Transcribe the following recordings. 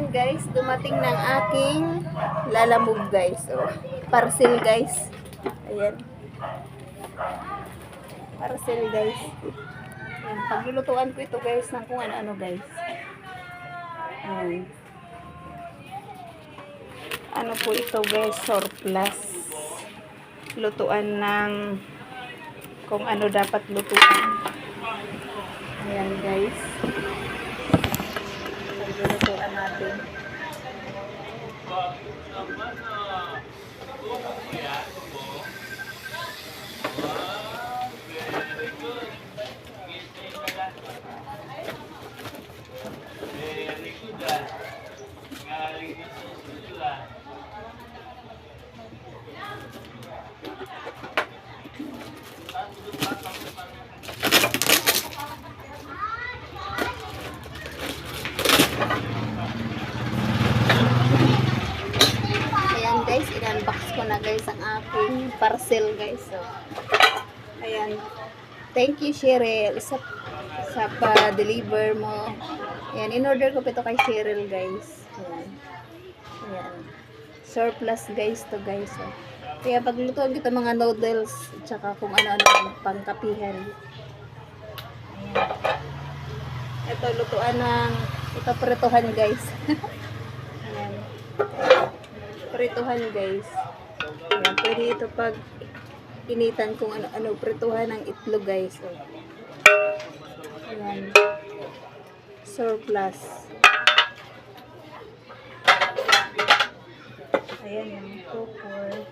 Ayan guys, dumating ng aking lalamove guys. Oh, parcel guys. Ayan. Parcel guys. Ayan, paglulutuan ko ito guys ng kung ano-ano guys. Ayan. Ano po ito guys, surplus. Lutuan ng kung ano dapat lutuan. Ayan guys. Paglulutuan natin. Ayan guys, in-unbox ko na guys ang aking parcel guys. So, ayan. Thank you Cheryl sa pa-deliver mo. Ayan, in-order ko pa ito kay Cheryl guys. Ayan. Ayan. Surplus guys to guys. So, kaya paglutuan kita mga noodles tsaka kung ano-ano pangkapihan. Ayan. Ito lutuan ng ito prituhan guys. Ayan. Prituhan guys. Ayan, pwede ito pag initan kung ano-ano prituhan ng itlog guys. So, ayan. Surplus. Ayan, 2, 4,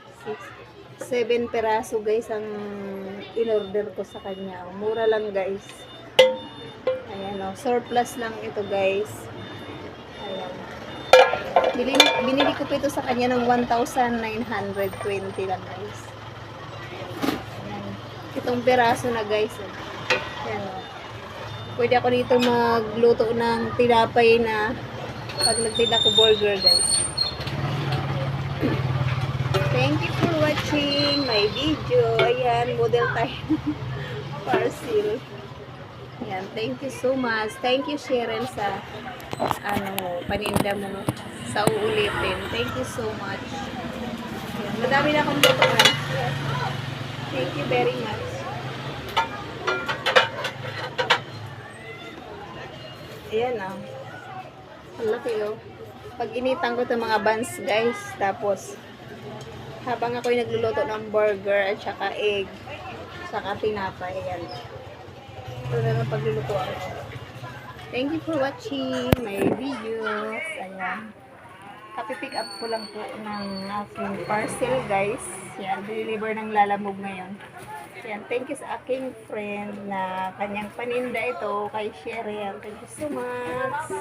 6, 7 peraso guys ang in-order ko sa kanya. Mura lang guys. Ayan o, surplus lang ito guys. Ayan. Binili ko pa ito sa kanya ng 1,920 lang guys. Ayan. Itong peraso na guys. Ayan o. Pwede ako dito magluto ng tinapay na pag nagtinda ko burger guys. Thank you for watching my video. Ayan, model tayo parcel. Ayan, thank you so much. Thank you Cheryl sa paninda mo sa uulitin. Thank you so much. Ayan, madami na akong lutuan. Thank you very much. Ayan ah. Ang laki oh. Pag initan ko itong mga buns guys, tapos habang ako'y nagluluto ng burger at saka egg, saka tinapay, ayan. Ito na lang paglulutuan ko. Thank you for watching my videos. Ayan. Kapi-pick up ko lang po ng aking parcel guys. Yan, deliver ng lalamove ngayon. Yan, thank you sa aking friend na kanyang paninda ito kay Cheryl. Thank you so much.